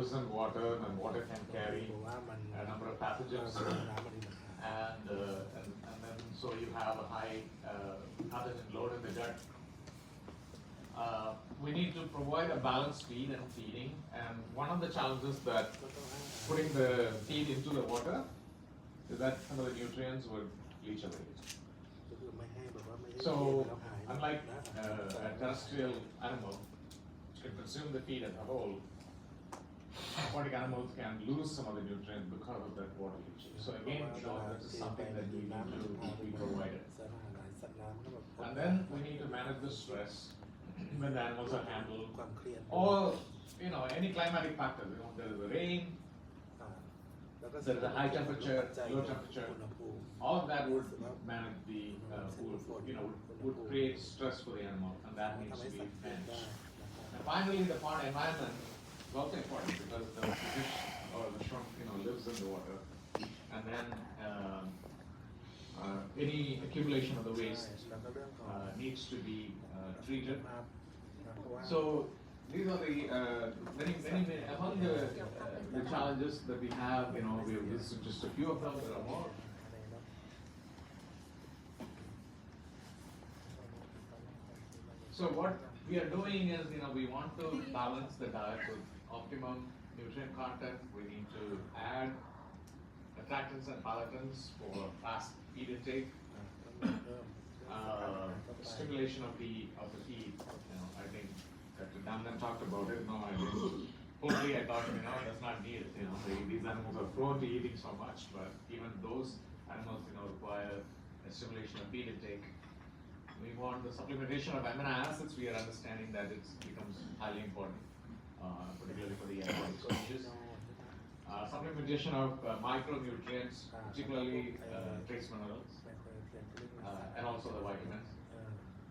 lives in water, and water can carry a number of pathogens, and then so you have a high pathogen load in the gut. We need to provide a balanced feed and feeding, and one of the challenges that putting the feed into the water is that some of the nutrients would leach away. So, unlike a terrestrial animal, which can consume the feed as a whole, aquatic animals can lose some of the nutrients because of that water leaching. So again, this is something that we need to be provided. And then we need to manage the stress when the animals are handled, or any climatic factors. There is the rain, there is a high temperature, low temperature. All of that would manage the would create stress for the animal, and that needs to be managed. And finally, the pond environment is also important because the fish or the shrimp lives in the water, and then any accumulation of the waste needs to be treated. So these are the many among the challenges that we have. This is just a few of them. There are more. So what we are doing is, we want to balance the diet with optimum nutrient content. We need to add attractants and palatants for fast feed intake, stimulation of the feed. I think Dr. Damnan talked about it. No, I didn't. Hopefully, I thought that's not needed. These animals are prone to eating so much, but even those animals require a stimulation of feed intake. We want the supplementation of amino acids. We are understanding that it becomes highly important, particularly for the aquatic species. Supplementation of micronutrients, particularly trace minerals, and also the vitamins.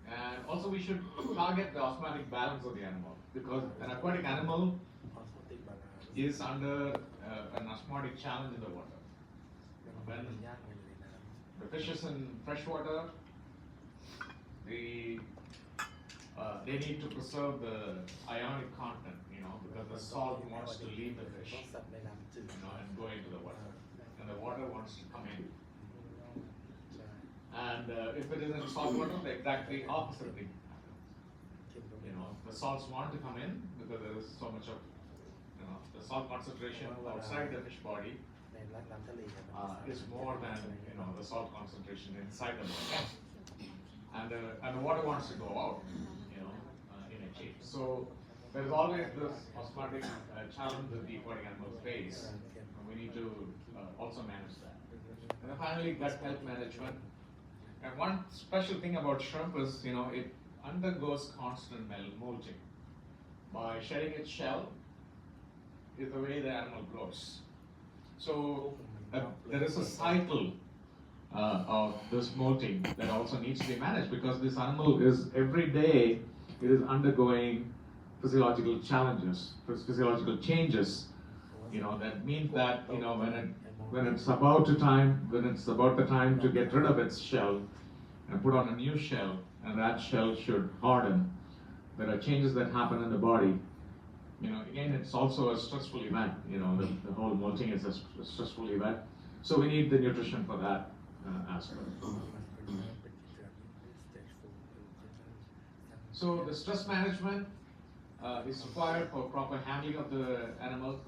And also we should target the osmotic balance of the animal, because an aquatic animal is under an osmotic challenge in the water. When the fish is in fresh water, they need to preserve the ionic content, because the salt wants to leave the fish, and go into the water, and the water wants to come in. And if it is in salt water, the exactly opposite thing happens. The salts want to come in because there is so much of, the salt concentration outside the fish body is more than the salt concentration inside the body. And the water wants to go out, in a chain. So there is always this osmotic challenge that the aquatic animals face, and we need to also manage that. And then finally, gut health management. And one special thing about shrimp is, it undergoes constant molting. By shedding its shell is the way the animal grows. So there is a cycle of this molting that also needs to be managed, because this animal is every day it is undergoing physiological challenges, physiological changes. That means that when it's about the time to get rid of its shell and put on a new shell, and that shell should harden. There are changes that happen in the body. Again, it's also a stressful event. The whole molting is a stressful event. So we need the nutrition for that aspect. So the stress management is required for proper handling of the animal,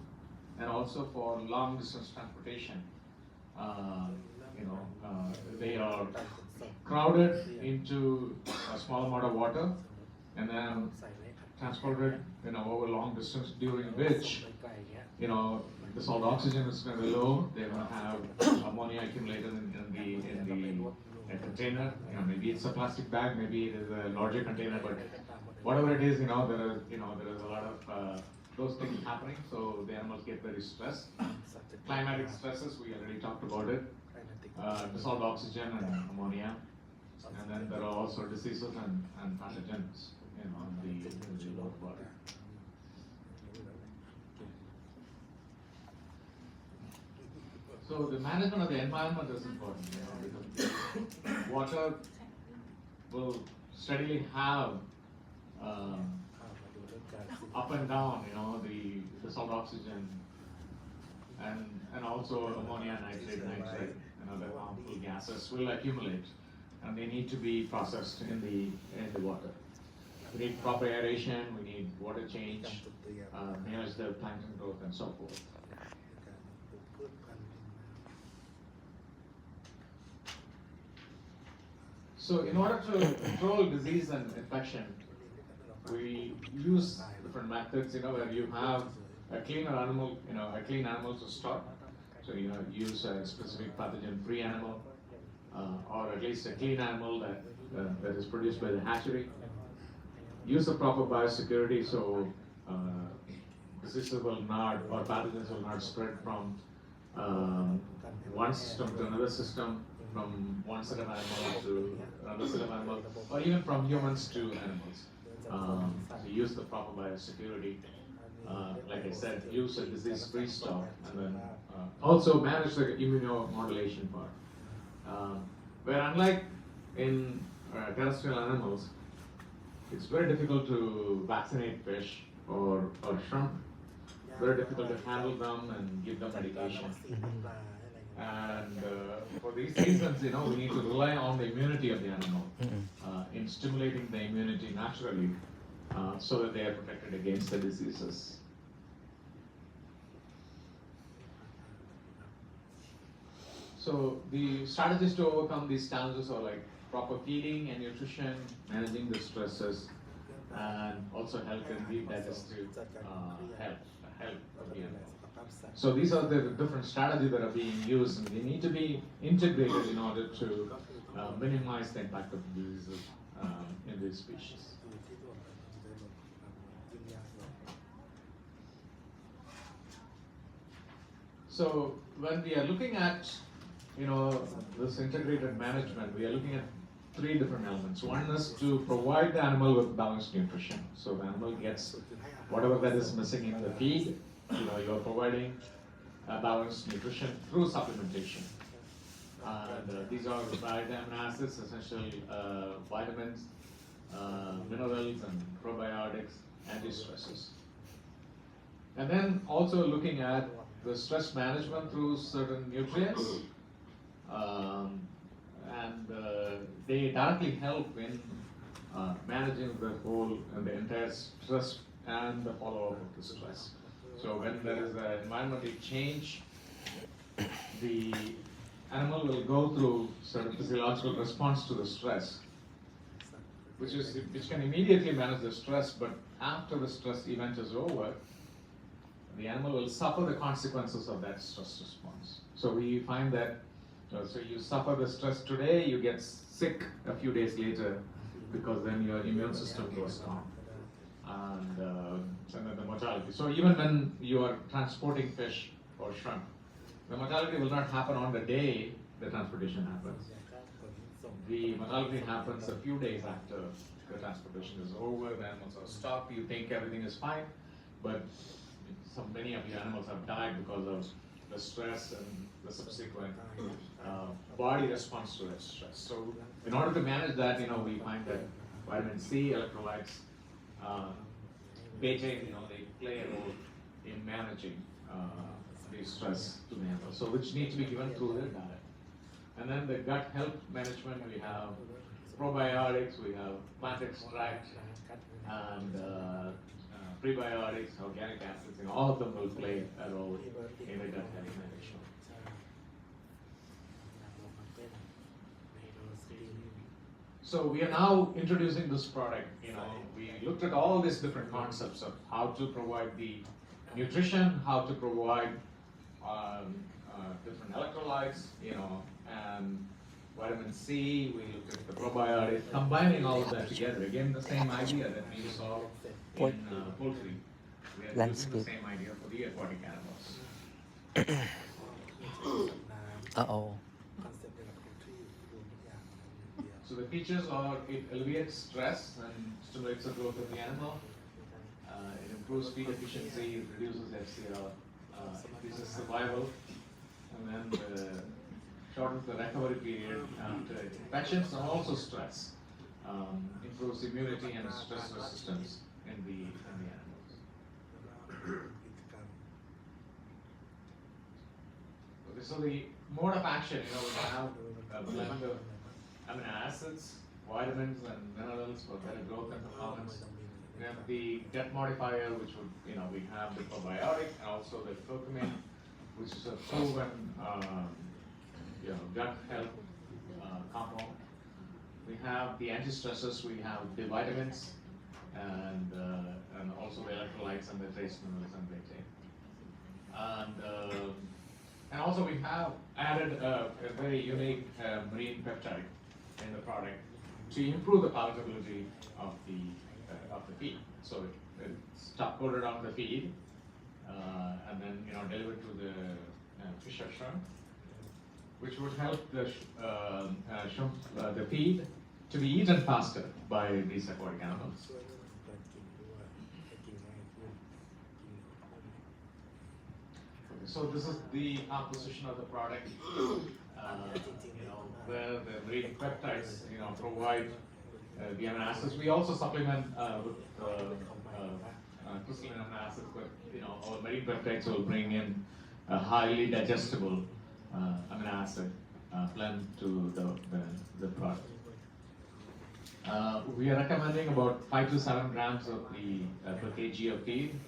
and also for long distance transportation. They are crowded into a small amount of water, and then transported over long distance, during which the salt oxygen is going to be low. They're going to have ammonia accumulated in the container. Maybe it's a plastic bag, maybe it is a larger container, but whatever it is, there is a lot of those things happening. So the animals get very stressed. Climatic stresses, we already talked about it. Dissolved oxygen and ammonia, and then there are also diseases and pathogens in the water body. So the management of the environment is important, because water will steadily have up and down, the salt oxygen, and also ammonia nitrate, and other harmful gases will accumulate, and they need to be processed in the water. We need proper aeration, we need water change, manage the plankton growth, and so forth. So in order to control disease and infection, we use different methods, where you have a cleaner animal, a clean animal to stock. So, use a specific pathogen-free animal, or at least a clean animal that is produced by the hatchery. Use the proper biosecurity, so diseases will not, or pathogens will not spread from one system to another system, from one set of animals to another set of animals, or even from humans to animals. So use the proper biosecurity. Like I said, use a disease-free stock, and then also manage the immunomodulation part. Where unlike in terrestrial animals, it's very difficult to vaccinate fish or shrimp. Very difficult to handle them and give them medication. And for these reasons, we need to rely on the immunity of the animal in stimulating the immunity naturally, so that they are protected against the diseases. So the strategies to overcome these challenges are like proper feeding and nutrition, managing the stresses, and also health and the digestive health of the animal. So these are the different strategies that are being used, and they need to be integrated in order to minimize the impact of diseases in these species. So when we are looking at this integrated management, we are looking at three different elements. One is to provide the animal with balanced nutrition. So the animal gets whatever that is missing in the feed. You are providing balanced nutrition through supplementation. And these are vitamin acids, essential vitamins, minerals, and probiotics, anti-stressors. And then also looking at the stress management through certain nutrients. And they directly help in managing the whole and the entire stress and the follow-up of the stress. So when there is an environmental change, the animal will go through certain physiological response to the stress, which can immediately manage the stress, but after the stress event is over, the animal will suffer the consequences of that stress response. So we find that, so you suffer the stress today, you get sick a few days later, because then your immune system goes down. And then the mortality. So even when you are transporting fish or shrimp, the mortality will not happen on the day the transportation happens. The mortality happens a few days after the transportation is over, the animals are stopped, you think everything is fine, but many of your animals have died because of the stress and the subsequent body response to that stress. So in order to manage that, we find that vitamin C, electrolytes, betaine, they play a role in managing the stress to the animal, so which need to be given through their diet. And then the gut health management, we have probiotics, we have plant extract, and prebiotics, organic acids, all of them will play a role in the gut health management. So we are now introducing this product. We looked at all these different concepts of how to provide the nutrition, how to provide different electrolytes, and vitamin C. We looked at the probiotics, combining all of that together. Again, the same idea that we saw in poultry. We are using the same idea for the aquatic animals. So the features are, it alleviates stress and stimulates the growth of the animal. It improves feed efficiency, it reduces FCR, increases survival, and then shortens the recovery period after infections and also stress. Improves immunity and stress resistance in the animals. So the mode of action, we have a blend of amino acids, vitamins, and minerals for better growth and performance. We have the gut modifier, which would, we have the probiotic and also the curcumin, which is a proven, gut health compound. We have the anti-stressors, we have the vitamins, and also the electrolytes and the trace minerals and protein. And also we have added a very unique marine peptide in the product to improve the palatability of the feed. So it's top coated on the feed, and then delivered to the fish or shrimp, which would help the shrimp, the feed, to be eaten faster by these aquatic animals. So this is the composition of the product, where the marine peptides, provide the amino acids. We also supplement with crystalline amino acids, but our marine peptides will bring in a highly digestible amino acid blend to the product. We are recommending about 5 to 7 grams of the per kg of feed.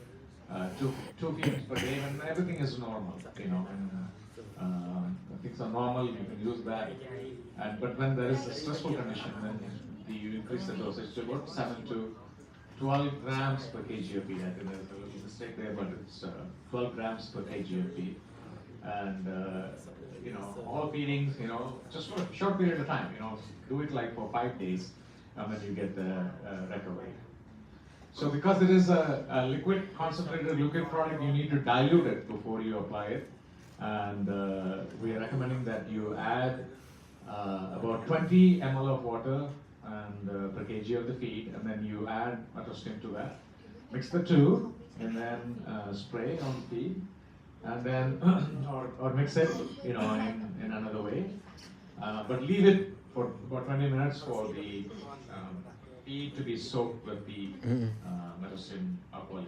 Two feeds per day, when everything is normal, and things are normal, you can use that. But when there is a stressful condition, then you increase the dosage to about 7 to 12 grams per kg of feed. I think there's a little mistake there, but it's 12 grams per kg of feed. And all feedings, just for a short period of time, do it like for 5 days, and then you get the recovery. So because it is a liquid, concentrated liquid product, you need to dilute it before you apply it. And we are recommending that you add about 20 ml of water and per kg of the feed, and then you add Metostim to that. Mix the two, and then spray on the feed, and then or mix it, in another way. But leave it for about 20 minutes for the feed to be soaked with the Metostim alcohol.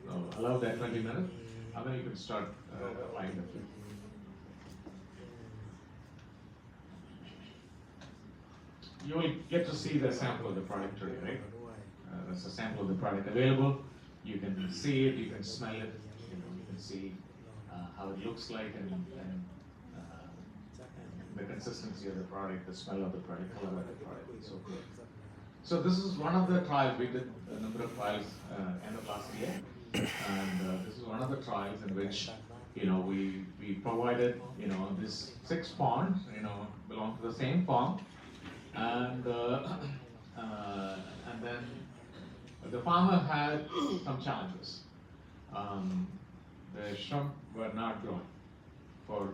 So allow that 20 minutes, and then you can start applying the feed. You will get to see the sample of the product today, right? There's a sample of the product available. You can see it, you can smell it, you can see how it looks like, and the consistency of the product, the smell of the product, color of the product, and so forth. So this is one of the trials. We did a number of trials end of last year, and this is one of the trials in which we provided this 6 ponds belong to the same farm, and then the farmer had some challenges. The shrimp were not growing for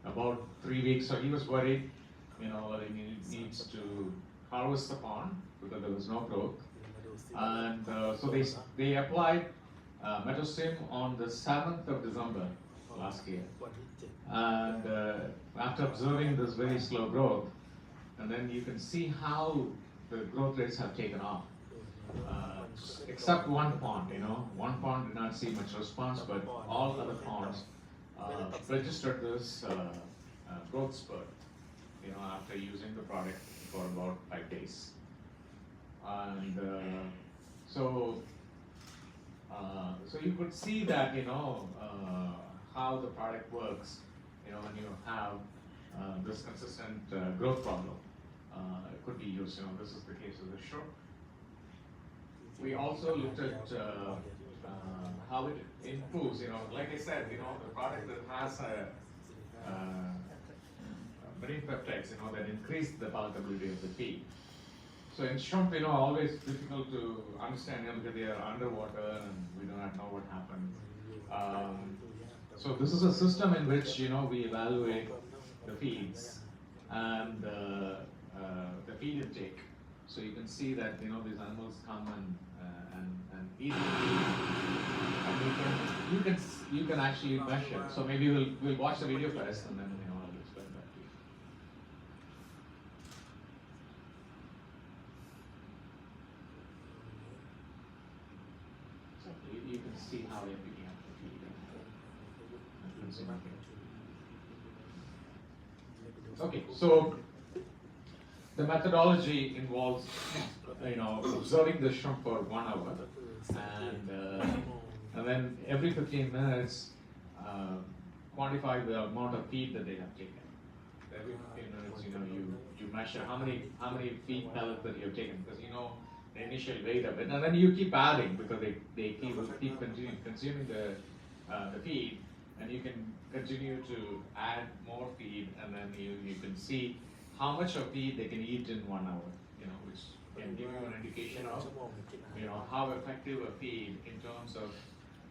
about 3 weeks, so he was worried, that he needs to harvest the pond because there was no growth. And so they applied Metostim on the 7th of December last year. And after observing this very slow growth, and then you can see how the growth rates have taken off. Except one pond, one pond did not see much response, but all other ponds registered this growth spurt, after using the product for about 5 days. And so you could see that, how the product works, when you have this consistent growth problem. It could be used, this is the case of the shrimp. We also looked at how it improves, like I said, the product that has marine peptides, that increase the palatability of the feed. So in shrimp, always difficult to understand, because they are underwater and we do not know what happened. So this is a system in which, we evaluate the feeds and the feed intake. So you can see that, these animals come and eat the feed, and you can actually measure. So maybe we'll watch the video first, and then I'll explain that to you. So you can see how they're picking up the feed and consuming it. Okay, so the methodology involves, observing the shrimp for 1 hour, and then every 15 minutes, quantify the amount of feed that they have taken. Every 15 minutes, you measure how many feed pellets that you have taken, because you know the initial weight of it, and then you keep adding because they keep consuming the feed, and you can continue to add more feed, and then you can see how much of feed they can eat in 1 hour, which can give you an indication of how effective a feed in terms of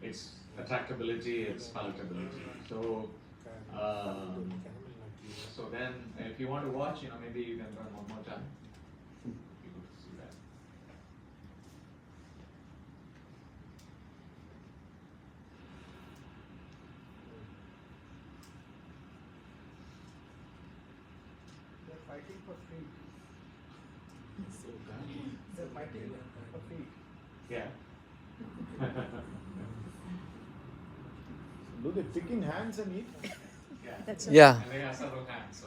its attractability, its palatability. So then if you want to watch, maybe you can run one more time. You could see that. They're fighting for feet. They're fighting for feet. Yeah. Do they pick in hands and eat? Yeah. And they have several hands, so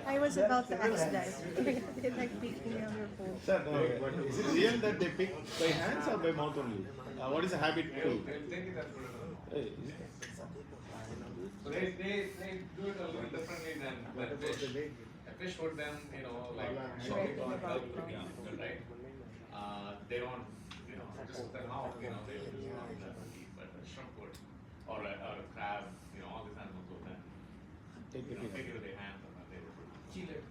I was about to ask that. They like picking on your food. Sir, is it real that they pick by hands or by mouth only? What is the habit they'll to? take it and put it in the mouth. Hey, So they do it a little differently than fish. A fish would then, chopping on help to be eaten, right? They don't, just with their mouth, they will not eat, but a shrimp would, or a crab, all these animals would then, take it. take it with their hands and then they would chew it.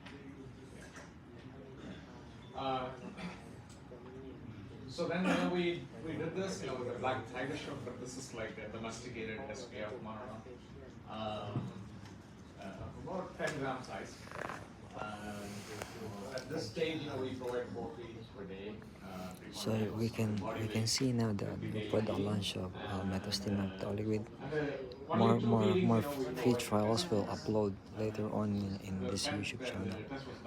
So then, we did this, with the black tiger shrimp, but this is like a domesticated SPF monodon. About 10 gram size. At this stage, we provide 4 feeds per day. So we can see now the product launch of Metostim Liquid. More feed trials will upload later on in this YouTube channel.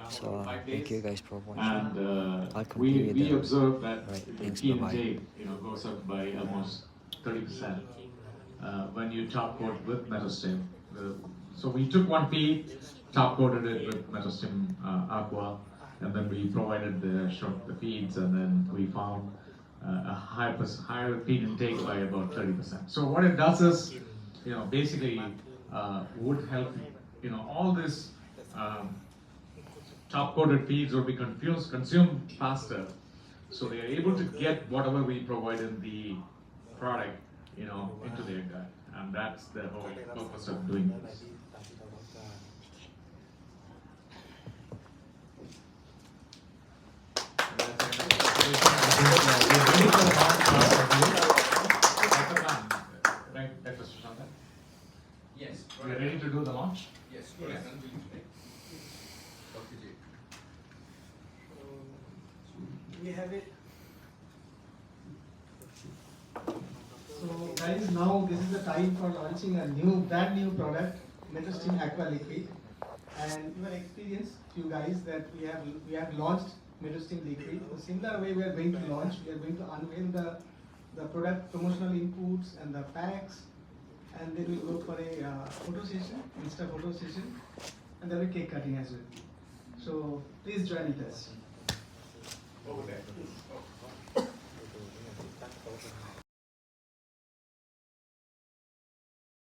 So thank you guys for watching. And I'll continue we the observed that right. the Thanks. feed Bye-bye. intake, goes up by almost 30% when you top coat with Metostim. So we took one feed, top coated it with Metostim Aqua, and then we provided the feeds, and then we found a higher feed intake by about 30%. So what it does is, basically would help, all this top coated feeds will be consumed faster, so they are able to get whatever we provide in the product, into their gut, and that's the whole purpose of doing this. Yes. We are ready to do the launch? Yes. Yes. We have it. So guys, now this is the time for launching a brand new product, Metostim Aqua Liquid. And you are experienced, you guys, that we have launched Metostim Liquid. In a similar way, we are going to launch. We are going to unveil the product promotional inputs and the packs, and then we'll go for a photo session, Insta photo session, and there will be cake cutting as well. So please join with us. Over there.